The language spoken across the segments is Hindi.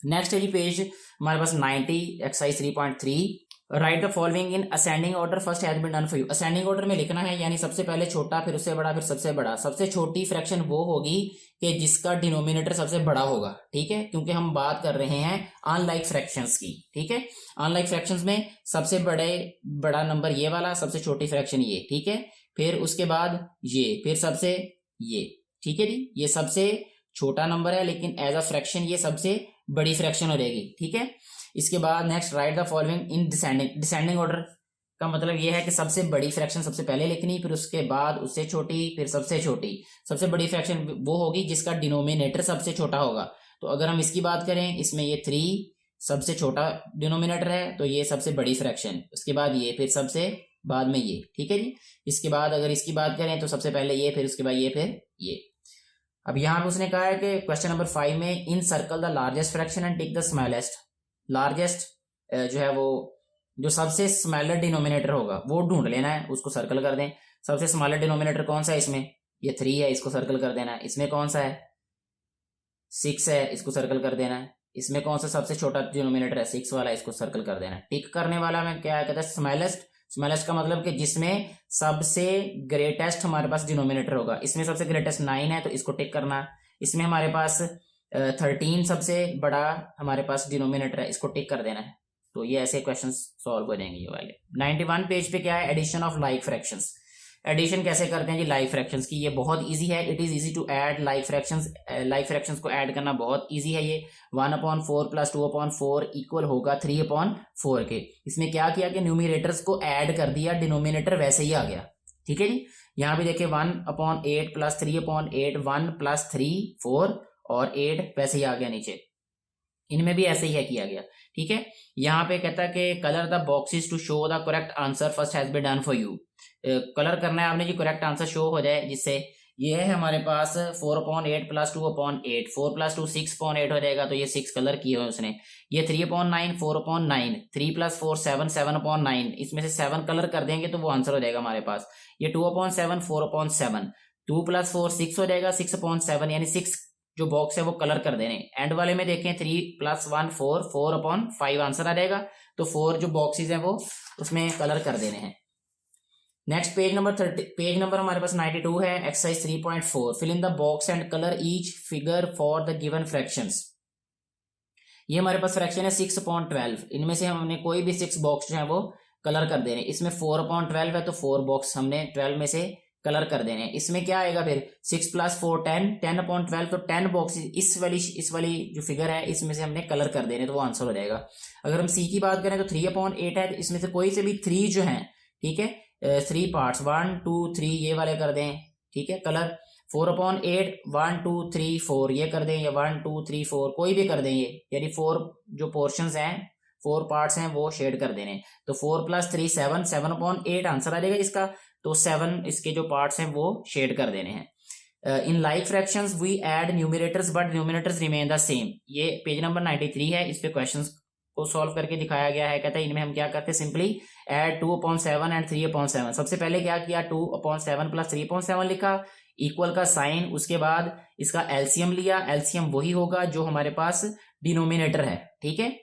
नेक्स्ट है जी पेज हमारे पास 90 exercise 3.3 write the following in ascending order first has been done for you. Ascending order में लिखना है, यानी सबसे पहले छोटा फिर उससे बड़ा फिर सबसे बड़ा। सबसे छोटी फ्रैक्शन वो होगी कि जिसका डिनोमिनेटर सबसे बड़ा होगा, ठीक है, क्योंकि हम बात कर रहे हैं अनलाइक फ्रैक्शंस की, ठीक है। अनलाइक फ्रैक्शंस में सबसे बड़ा नंबर ये वाला, सबसे छोटी फ्रैक्शन ये, ठीक है, फिर उसके बाद ये, फिर सबसे ये, ठीक है जी। ये सबसे छोटा नंबर है लेकिन एज अ फ्रैक्शन ये सबसे बड़ी फ्रैक्शन हो जाएगी, ठीक है। इसके बाद next right the following in descending order का मतलब ये है कि सबसे बड़ी फ्रैक्शन सबसे पहले लिखनी, फिर उसके बाद उससे छोटी, फिर सबसे छोटी। सबसे बड़ी फ्रैक्शन वो होगी जिसका डिनोमिनेटर सबसे छोटा होगा। तो अगर हम इसकी बात करें, इसमें ये 3 सबसे छोटा डिनोमिनेटर है तो ये सबसे बड़ी फ्रैक्शन, उसके बाद ये, फिर सबसे बाद में ये, ठीक है जी। इसके बाद अगर इसकी बात करें तो सबसे पहले ये, फिर उसके बाद ये, फिर ये। अब यहां पे उसने कहा है कि क्वेश्चन नंबर 5 में encircle the largest fraction and take the smallest. Largest जो है वो जो सबसे स्मॉलर डिनोमिनेटर होगा वो ढूंढ लेना है, उसको सर्कल कर दें। सबसे स्मॉलर डिनोमिनेटर कौन सा है इसमें? ये 3 है, इसको सर्कल कर देना है। इसमें कौन सा है? 6 है, इसको सर्कल कर देना है। इसमें कौन सा सबसे छोटा डिनोमिनेटर है? 6 वाला, इसको सर्कल कर देना है। टिक करने वाला में क्या कहता है? स्मॉलेस्ट। स्मॉलेस्ट का मतलब कि जिसमें सबसे ग्रेटेस्ट हमारे पास डिनोमिनेटर होगा। इसमें सबसे ग्रेटेस्ट 9 है तो इसको टिक करना। इसमें हमारे पास 13 सबसे बड़ा हमारे पास डिनोमिनेटर है, इसको टिक कर देना है। तो ये ऐसे क्वेश्चंस सॉल्व हो जाएंगे ये वाले। 91 पेज पे क्या है? Addition of like fractions. Addition कैसे करते हैं जी लाइक फ्रैक्शंस की? ये बहुत इजी है। It is easy to add like fractions. Like fractions को ऐड करना बहुत इजी है। ये 1/4 प्लस 2/4 इक्वल होगा 3/4 के। इसमें क्या किया कि न्यूमिनेटर्स को ऐड कर दिया, डिनोमिनेटर वैसे ही आ गया, ठीक है जी। यहाँ पे देखिए 1/8 प्लस 3/8, 1 प्लस 3 4 और 8 वैसे ही आ गया नीचे। इनमें भी ऐसे ही है किया गया, ठीक है। यहाँ पे कहता है कि colour the boxes to show the correct answer first has been done for you. Colour करना है आपने जी, करेक्ट आंसर शो हो जाए, जिससे ये है हमारे पास 4/8 प्लस 2/8, 4 प्लस 2 6/8 हो जाएगा। तो ये 6 कलर किए हुए उसने। ये 3/9 4/9, 3 प्लस 4 7 7/9, इसमें से 7 कलर कर देंगे तो वो आंसर हो जाएगा हमारे पास। ये 2/7 4/7, 2 प्लस 4 6 हो जाएगा 6/7, यानी 6 जो बॉक्स है वो कलर कर देने। एंड वाले में देखें 3 प्लस 1 4, 4/5 आंसर आ जाएगा। तो 4 जो बॉक्सेस हैं वो उसमें कलर कर देने हैं। Next page number 30, page number हमारे पास 92 है। Exercise 3.4 fill in the box and colour each figure for the given fractions. ये हमारे पास फ्रैक्शन है 6/12। इनमें से हमने कोई भी 6 बॉक्स जो है वो कलर कर देने। इसमें 4/12 है तो 4 बॉक्स हमने 12 में से कलर कर देने। इसमें क्या आएगा फिर? 6 प्लस 4 10, 10/12, तो 10 बॉक्स इस वाली जो फिगर है इसमें से हमने कलर कर देने, तो वो आंसर हो जाएगा। अगर हम सी की बात करें तो 3/8 है, तो इसमें से कोई से भी 3 जो है, ठीक है, 3 पार्ट्स 1 2 3 ये वाले कर दें, ठीक है, कलर। 4/8 1 2 3 4 ये कर दें, या 1 2 3 4 कोई भी कर दें, ये यानी 4 जो पोर्शंस हैं, 4 पार्ट्स हैं वो शेड कर देने। तो 4 प्लस 3 7, 7/8 आंसर आ जाएगा इसका। तो 7 इसके जो पार्ट्स हैं वो शेड कर देने हैं। In like fractions we add numerators but numerators remain the same. ये पेज नंबर 93 है। इस पे क्वेश्चंस को सॉल्व करके दिखाया गया है। कहता है इनमें हम क्या करते हैं? Simply add 2/7 and 3/7। सबसे पहले क्या किया? 2/7 प्लस 3/7 लिखा, इक्वल का साइन, उसके बाद इसका एलसीएम लिया। एलसीएम वही होगा जो हमारे पास डिनोमिनेटर है, ठीक है।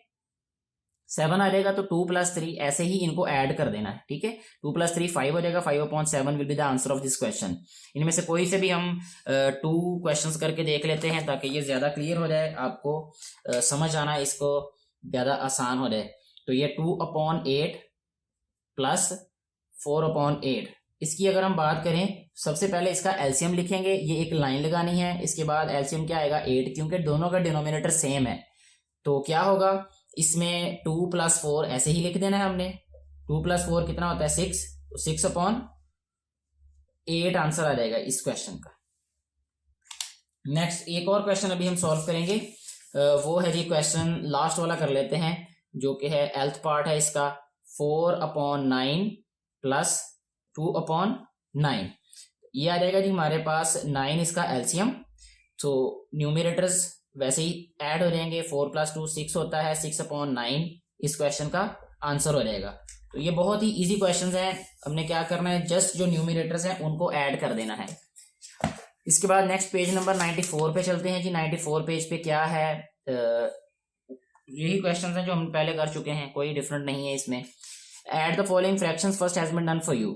7 आ जाएगा तो 2 प्लस 3 ऐसे ही इनको ऐड कर देना है, ठीक है। 2 प्लस 3 5 हो जाएगा, 5/7 will be the answer of this question. इनमें से कोई से भी हम 2 क्वेश्चंस करके देख लेते हैं ताकि ये ज्यादा क्लियर हो जाए, आपको समझ आना इसको ज्यादा आसान हो जाए। तो ये 2/8 प्लस 4/8, इसकी अगर हम बात करें, सबसे पहले इसका एलसीएम लिखेंगे। ये एक लाइन लगानी है। इसके बाद एलसीएम क्या आएगा? 8, क्योंकि दोनों का डिनोमिनेटर सेम है। तो क्या होगा? इसमें 2 प्लस 4 ऐसे ही लिख देना है हमने। 2 प्लस 4 कितना होता है? 6, 6/8 आंसर आ जाएगा इस क्वेश्चन का। नेक्स्ट एक और क्वेश्चन अभी हम सॉल्व करेंगे, वो है जी क्वेश्चन लास्ट वाला कर लेते हैं, जो कि है एल्थ पार्ट है इसका। 4/9 प्लस 2/9 ये आ जाएगा जी हमारे पास 9 इसका एलसीएम। तो न्यूमिनेटर्स वैसे ही ऐड हो जाएंगे। 4 प्लस 2 6 होता है, 6/9 इस क्वेश्चन का आंसर हो जाएगा। तो ये बहुत ही इजी क्वेश्चंस हैं। हमने क्या करना है? जस्ट जो न्यूमिनेटर्स हैं उनको ऐड कर देना है। इसके बाद नेक्स्ट पेज नंबर 94 पे चलते हैं जी। 94 पेज पे क्या है? यही क्वेश्चन हैं जो हम पहले कर चुके हैं, कोई डिफरेंट नहीं है इसमें। Add the following fractions first has been done for you,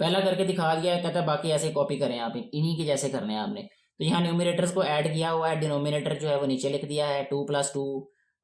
पहला करके दिखा दिया है, कहता है बाकी ऐसे कॉपी करें आप, इन्हीं के जैसे करने हैं आपने। तो यहाँ न्यूमिनेटर्स को ऐड किया हुआ है, डिनोमिनेटर जो है वो नीचे लिख दिया है 2 + 2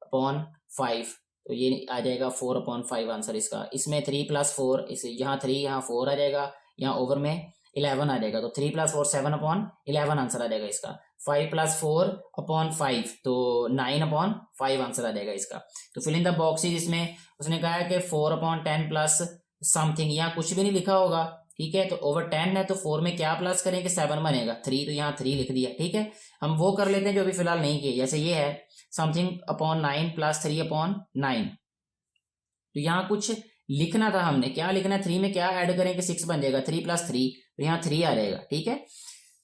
अपॉन 5, तो ये आ जाएगा 4/5 आंसर इसका। इसमें 3 + 4, इस यहाँ 3 यहाँ 4 आ जाएगा, यहाँ ओवर में 11 आ जाएगा, तो 3 + 4 7/11 आंसर आ जाएगा इसका। 5 + 4/5 तो 9/5 आंसर आ जाएगा इसका। तो फिल इन द बॉक्सेज, इसमें उसने कहा है कि 4/10 प्लस समथिंग, यहाँ कुछ भी नहीं लिखा होगा, ठीक है। तो ओवर 10 है तो 4 में क्या प्लस करेंगे, 7 बनेगा, 3, तो यहाँ 3 लिख दिया, ठीक है। हम वो कर लेते हैं जो अभी फिलहाल नहीं किए, जैसे ये है समथिंग अपॉन 9 + 3/9, तो यहाँ कुछ लिखना था हमने, क्या लिखना है, 3 में क्या ऐड करेंगे, 6 बन जाएगा, 3 + 3, तो यहाँ 3 आ जाएगा, ठीक है।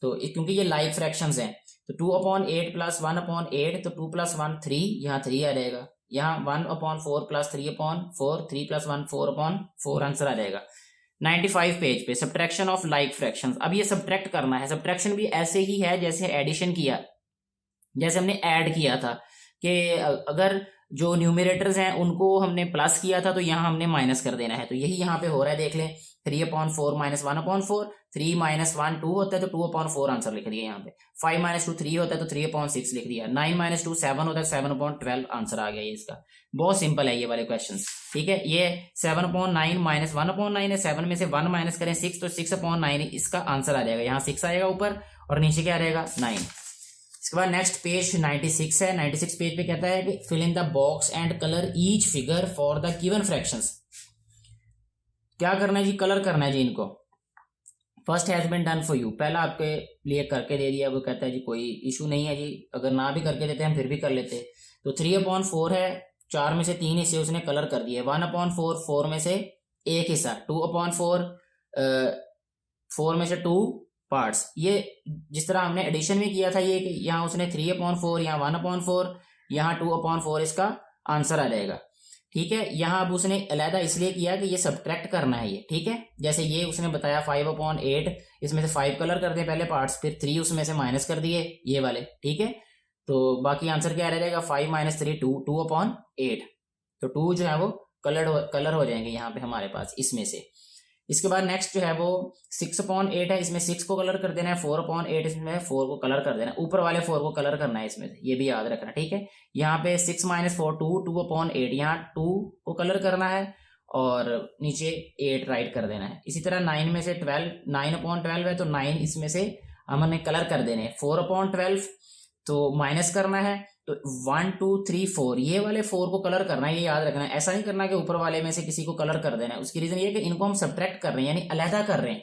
तो क्योंकि ये लाइक फ्रैक्शंस हैं, तो 2/8 + 1/8, तो 2 + 1 3, यहाँ 3 आ जाएगा, यहाँ 1/4 + 3/4, 3 + 1 4/4 आंसर आ जाएगा। 95 पेज पे सब्ट्रैक्शन ऑफ लाइक फ्रैक्शंस। अब ये सब्ट्रैक्ट करना है, सब्ट्रैक्शन भी ऐसे ही है जैसे एडिशन किया, जैसे हमने ऐड किया था कि अगर जो न्यूमिनेटर्स हैं उनको हमने प्लस किया था तो यहाँ हमने माइनस कर देना है, तो यही यहाँ पे हो रहा है, देख लें 3/4 - 1/4, 3 - 1 2 होता है तो 2/4 आंसर लिख दिया यहाँ पे, 5 - 2 3 होता है तो 3/6 लिख दिया, 9 - 2 7 होता है 7/12 आंसर आ गया ये इसका। बहुत सिंपल है ये वाले क्वेश्चन, ठीक है। ये 7/9 - 1/9 है, 7 में से 1 माइनस करें 6, तो 6/9 इसका आंसर आ जाएगा, यहाँ 6 आएगा ऊपर और नीचे क्या रहेगा 9। इसके बाद नेक्स्ट पेज 96 है। 96 पेज पे कहता है कि fill in the box and colour each figure for the given fractions. क्या करना है जी, कलर करना है जी इनको। First has been done for you, पहला आपके लिए करके दे दिया, वो कहता है जी कोई इशू नहीं है जी, अगर ना भी करके देते हम फिर भी कर लेते। तो 3/4 है, 4 में से 3 हिस्से उसने कलर कर दिए, 1/4 4 में से 1 हिस्सा, 2/4 4 में से 2 पार्ट्स। ये जिस तरह हमने एडिशन में किया था, ये यहाँ उसने 3/4, यहाँ 1/4, यहाँ 2/4 इसका आंसर आ जाएगा, ठीक है। यहाँ अब उसने अलहदा इसलिए किया कि ये सब्ट्रैक्ट करना है ये, ठीक है। जैसे ये उसने बताया 5/8, इसमें से 5 कलर कर दिए पहले पार्ट्स, फिर 3 उसमें से माइनस कर दिए ये वाले, ठीक है। तो बाकी आंसर क्या रह जाएगा, 5 - 3 2, 2/8, तो 2 जो है वो कलर हो जाएंगे यहाँ पे हमारे पास इसमें से। इसके बाद नेक्स्ट जो है वो 6/8 है, इसमें 6 को कलर कर देना है, 4/8 इसमें 4 को कलर कर देना है, ऊपर वाले 4 को कलर करना है इसमें से, ये भी याद रखना, ठीक है। यहाँ पे 6 - 4 2, 2/8, यहाँ 2 को कलर करना है और नीचे 8 राइट कर देना है। इसी तरह 9 में से 12, 9/12 है तो 9 इसमें से हमने कलर कर देने हैं, 4/12 तो माइनस करना है, तो 1 2 3 4 ये वाले 4 को कलर करना है, ये याद रखना है। ऐसा नहीं करना कि ऊपर वाले में से किसी को कलर कर देना है, उसकी रीजन ये है कि इनको हम सब्ट्रैक्ट कर रहे हैं, यानी अलहदा कर रहे हैं,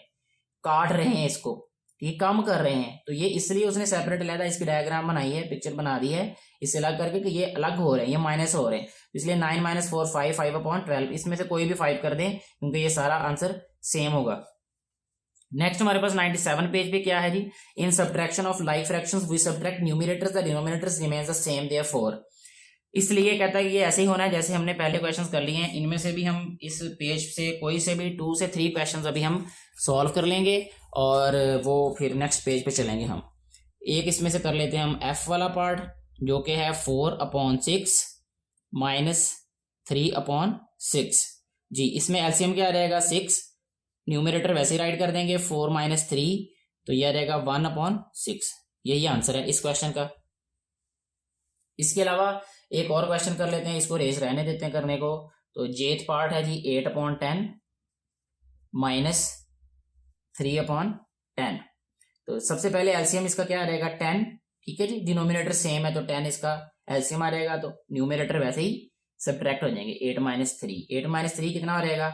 काट रहे हैं इसको, ये कम कर रहे हैं, तो ये इसलिए उसने सेपरेट अलहदा इसकी डायग्राम बनाई है, पिक्चर बना दी है इससे अलग करके कि ये अलग हो रहे हैं, ये माइनस हो रहे हैं, इसलिए 9 - 4 5, 5/12, इसमें से कोई भी 5 कर दें क्योंकि ये सारा आंसर सेम होगा। नेक्स्ट हमारे पास 97 पेज पे क्या है जी, in subtraction of like fractions we subtract numerators the denominators remains the same therefore. इसलिए कहता है कि ये ऐसे ही होना है जैसे हमने पहले क्वेश्चंस कर लिए हैं, इनमें से भी हम इस पेज से कोई से भी 2 से 3 क्वेश्चंस अभी हम सॉल्व कर लेंगे और वो फिर नेक्स्ट पेज पे चलेंगे हम। एक इसमें से कर लेते हैं हम एफ वाला पार्ट जो कि है 4/6 - 3/6 जी। इसमें एलसीएम क्या आ जाएगा 6, न्यूमरेटर वैसे ही राइट कर देंगे 4 - 3, तो यह रहेगा 1/6, यही आंसर है इस क्वेश्चन का। इसके अलावा एक और क्वेश्चन कर लेते हैं, इसको रेस रहने देते हैं करने को। तो जेथ पार्ट है जी 8/10 - 3/10, तो सबसे पहले एलसीएम इसका क्या रहेगा 10, ठीक है जी, डिनोमिनेटर सेम है तो 10 इसका एलसीएम आ रहेगा, तो न्यूमरेटर वैसे ही सब्ट्रैक्ट हो जाएंगे 8 - 3, 8 - 3 कितना रहेगा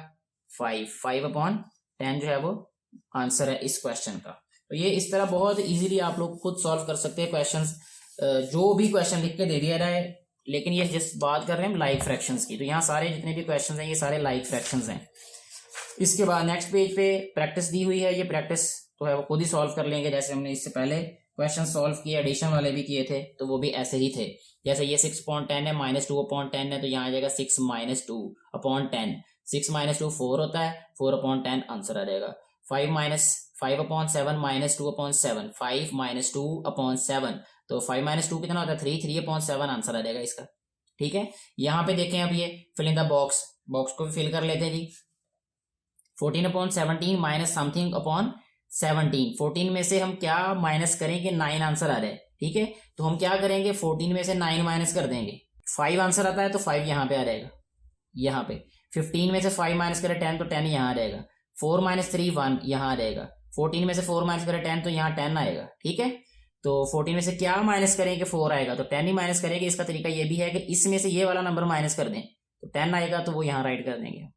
5, 5/10 जो है वो आंसर है इस क्वेश्चन का। तो ये इस तरह बहुत इजीली आप लोग खुद सॉल्व कर सकते हैं क्वेश्चंस, जो भी क्वेश्चन लिख के दे दिया रहा है, लेकिन ये जिस बात कर रहे हैं हम लाइक फ्रैक्शंस की, तो यहाँ सारे जितने भी क्वेश्चंस हैं ये सारे लाइक फ्रैक्शंस हैं। इसके बाद नेक्स्ट पेज पे प्रैक्टिस दी हुई है, ये प्रैक्टिस तो है वो खुद ही सॉल्व कर लेंगे, जैसे हमने इससे पहले क्वेश्चन सॉल्व किए एडिशन वाले भी किए थे तो वो भी ऐसे ही थे। जैसे ये 6/10 है, -2/10 है, तो यहाँ आ जाएगा 6 - 2/10, 6 - 2 4 होता है, 4/10 आंसर आ जाएगा। 5/7 - 2/7, 5 - 2/7, तो 5 माइनस 2 कितना होता है 3, 3/7 आंसर आ जाएगा इसका। ठीक है, यहाँ पे देखें अब ये fill in the box, box को भी फिल कर लेते हैं जी। 14/17 माइनस समथिंग अपॉन 17, 14 में से हम क्या माइनस करेंगे 9 आंसर आ जाए। ठीक है, तो हम क्या करेंगे 14 में से 9 माइनस कर देंगे, 5 आंसर आता है तो 5 यहाँ पे आ जाएगा, यहाँ पे 15 में से 5 माइनस करें 10 तो 10 यहाँ आ जाएगा, 4 माइनस 3 1 यहाँ आ जाएगा, 14 में से 4 माइनस करें 10 तो यहाँ 10 आएगा। ठीक है, तो 14 में से क्या माइनस करेंगे 4 आएगा, तो 10 ही माइनस करेंगे। इसका तरीका ये भी है कि इसमें से ये वाला नंबर माइनस कर दें तो 10 आएगा, तो वो यहाँ राइट कर देंगे।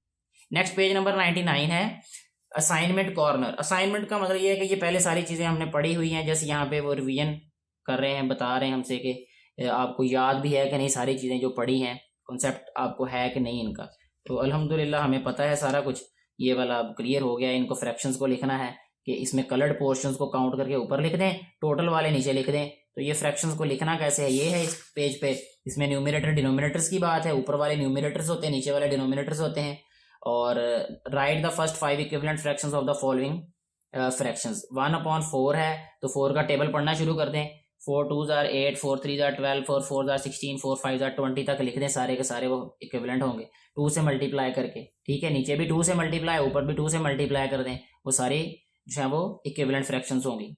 नेक्स्ट पेज नंबर 99 है असाइनमेंट कॉर्नर। असाइनमेंट का मतलब ये है कि ये पहले सारी चीज़ें हमने पढ़ी हुई हैं, जैसे यहाँ पे वो रिवीजन कर रहे हैं, बता रहे हैं हमसे कि आपको याद भी है कि नहीं सारी चीज़ें जो पढ़ी हैं, कॉन्सेप्ट आपको है कि नहीं इनका। तो अल्हम्दुलिल्लाह हमें पता है सारा कुछ, ये वाला अब क्लियर हो गया। इनको फ्रैक्शंस को लिखना है कि इसमें कलर्ड पोर्शंस को काउंट करके ऊपर लिख दें, टोटल वाले नीचे लिख दें। तो ये फ्रैक्शंस को लिखना कैसे है, ये है इस पेज पे। इसमें न्यूमिनेटर डिनोमिनेटर्स की बात है, ऊपर वाले न्यूमिनेटर्स होते हैं, नीचे वाले डिनोमिनेटर्स होते हैं। और right the first 5 equivalent fractions of the following fractions. 1/4 है तो 4 का टेबल पढ़ना शुरू कर दें। 4 2s are 8, 4 3s are 12, 4 4s are 16, 4 5s are 20 तक लिख दें, सारे के सारे वो इक्विवेलेंट होंगे 2 से मल्टीप्लाई करके। ठीक है, नीचे भी 2 से मल्टीप्लाई, ऊपर भी 2 से मल्टीप्लाई कर दें, वो सारी जो है वो इक्विवेलेंट फ्रैक्शंस होंगी।